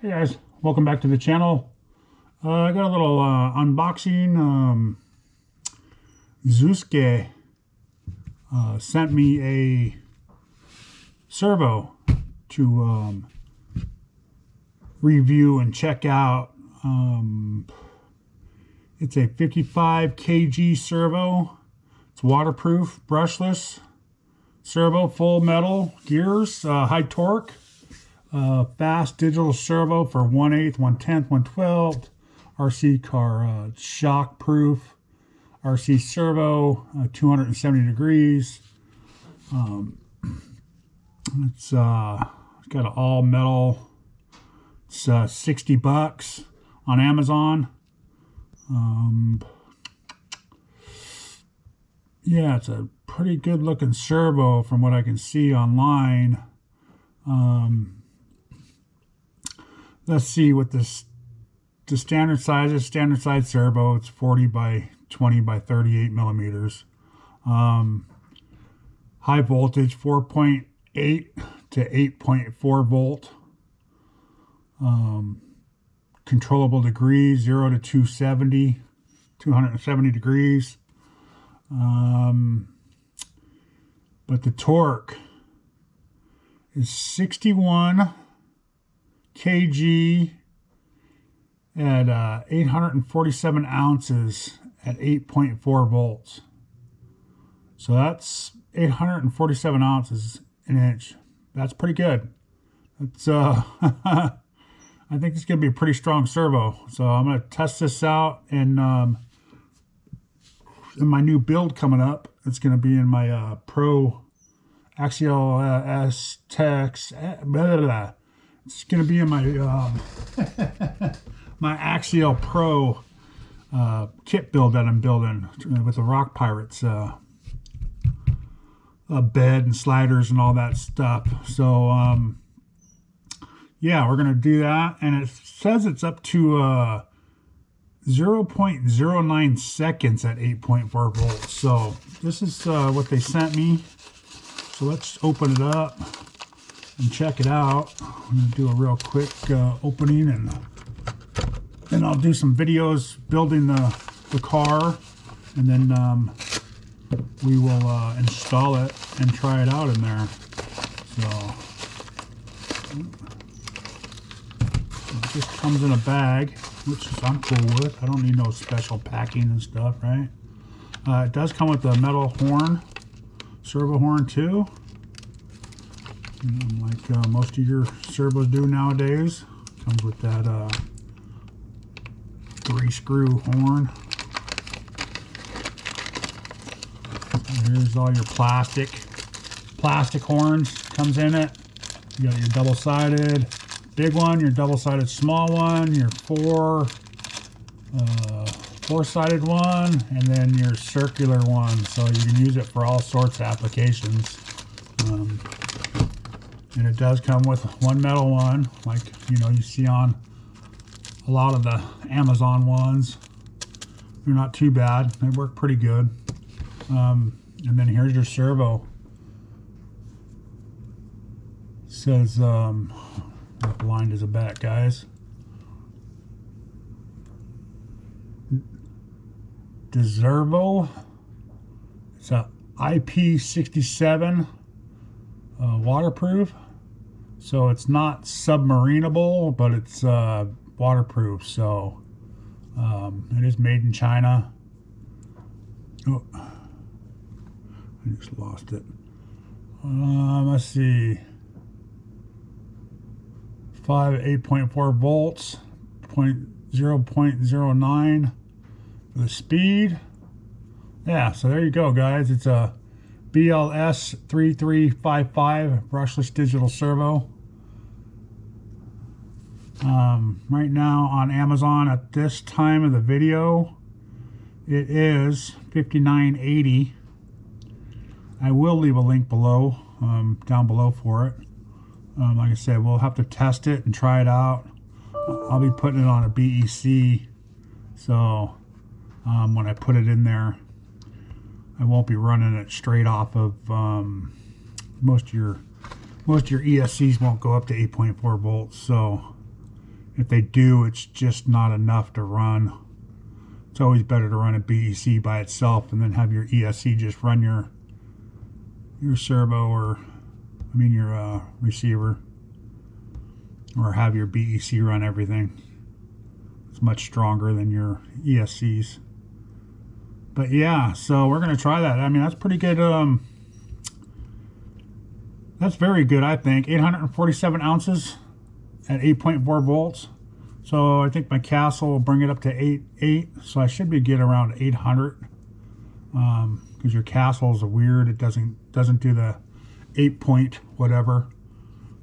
Hey guys, welcome back to the channel. I got a little unboxing. Zoskay sent me a servo to review and check out. It's a 55 kg servo. It's waterproof, brushless servo, full metal gears, high torque. Fast digital servo for 1/8, 1/10, 1/12. RC car, shockproof. RC servo, 270 degrees. It's got an all metal. It's $60 on Amazon. Yeah, it's a pretty good looking servo from what I can see online. Let's see what the standard size is. Standard size servo. It's 40 by 20 by 38 millimeters. High voltage 4.8 to 8.4 volt. Controllable degrees 0 to 270 degrees. But the torque is 61 kg at 847 ounces at 8.4 volts. So that's 847 ounces an inch. That's pretty good. That's I think it's gonna be a pretty strong servo. So I'm gonna test this out in my new build coming up. It's gonna be in my Pro Axial S-Tex. It's going to be in my my Axial Pro kit build that I'm building with the Rock Pirates bed and sliders and all that stuff. So yeah, we're going to do that, and it says it's up to 0.09 seconds at 8.4 volts. So this is what they sent me. So let's open it up and check it out. I'm going to do a real quick opening, and then I'll do some videos building the car, and then we will install it and try it out in there. So it just comes in a bag, which I'm cool with. I don't need no special packing and stuff, right? It does come with a metal horn, servo horn too. Like most of your servos do nowadays. Comes with that 3-screw horn. And here's all your plastic horns. Comes in it. You got your double-sided big one, your double-sided small one, your four-sided one, and then your circular one. So you can use it for all sorts of applications. And it does come with one metal one, like you see on a lot of the Amazon ones. They're not too bad. They work pretty good. And then here's your servo. It says, what blind is a bat, guys? The Servo. It's a IP67 waterproof. So it's not submarinable, but it's waterproof. So it is made in China. Oh, I just lost it. Let's see. 8.4 volts, 0.09 for the speed. Yeah, so there you go, guys. It's a BLS 3355 brushless digital servo. Right now on Amazon at this time of the video, it is $59.80. I will leave a link below, down below for it. Like I said, we'll have to test it and try it out. I'll be putting it on a BEC, so when I put it in there, I won't be running it straight off of most of your ESCs won't go up to 8.4 volts. So If they do, it's just not enough to run. It's always better to run a BEC by itself and then have your ESC just run your servo, or I mean your receiver, or have your BEC run everything. It's much stronger than your ESCs. But yeah, so we're gonna try that. I mean, that's pretty good. That's very good, I think. 847 ounces at 8.4 volts. So I think my Castle will bring it up to 8.8. So I should be getting around 800. Because your Castle is weird. It doesn't do the 8 point whatever.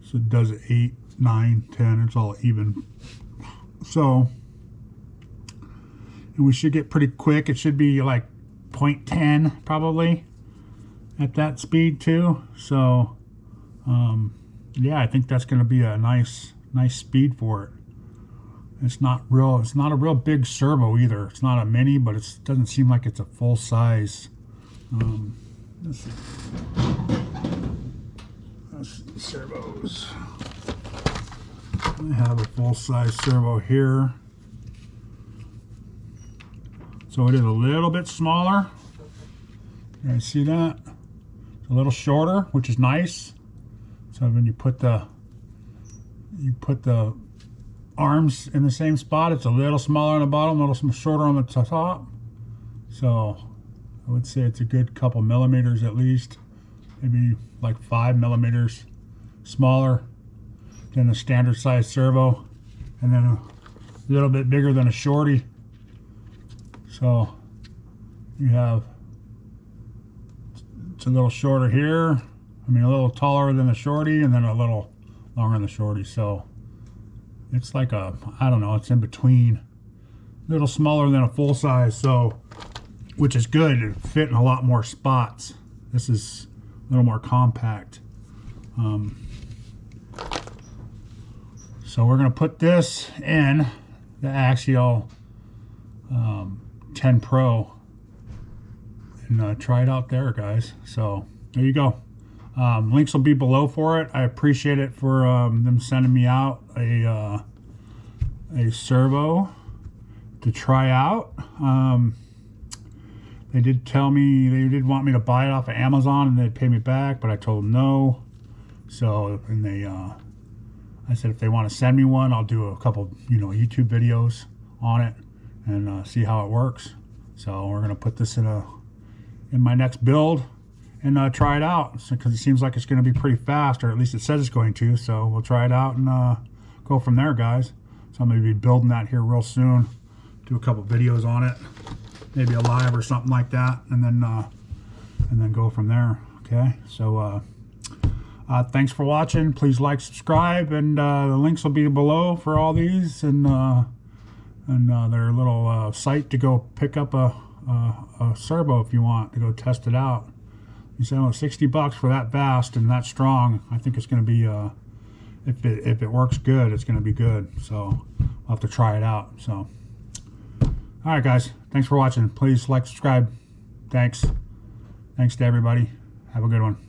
So it does 8, 9, 10. It's all even. So, and we should get pretty quick. It should be like 0.10 probably at that speed too. So yeah, I think that's going to be a nice speed for it. It's not a real big servo either. It's not a mini, but it doesn't seem like it's a full size. Let's see. Let's see the servos. I have a full size servo here. So it is a little bit smaller. You guys see that? It's a little shorter, which is nice. So when you put the arms in the same spot, it's a little smaller on the bottom, a little shorter on the top. So I would say it's a good couple millimeters at least, maybe like 5 millimeters smaller than a standard size servo, and then a little bit bigger than a shorty. So you have, it's a little shorter here. I mean, a little taller than the shorty, and then a little longer than the shorty. So it's like a, I don't know, it's in between. A little smaller than a full size, so, which is good. It fit in a lot more spots. This is a little more compact. So we're gonna put this in the Axial 10 Pro and try it out there, guys. So there you go. Links will be below for it. I appreciate it for them sending me out a servo to try out. They did tell me they did want me to buy it off of Amazon and they'd pay me back, but I told them no. So, and they, I said if they want to send me one, I'll do a couple, YouTube videos on it and see how it works. So we're gonna put this in my next build and try it out, because it seems like it's going to be pretty fast, or at least it says it's going to. So we'll try it out and go from there, guys. So I'm going to be building that here real soon, do a couple videos on it, maybe a live or something like that, and then go from there. Okay, so thanks for watching. Please like, subscribe, and the links will be below for all these, and their little site to go pick up a servo if you want to go test it out. You say, well, $60 for that fast and that strong. I think it's going to be, if it works good, it's going to be good. So I'll have to try it out. So, all right, guys. Thanks for watching. Please like, subscribe. Thanks to everybody. Have a good one.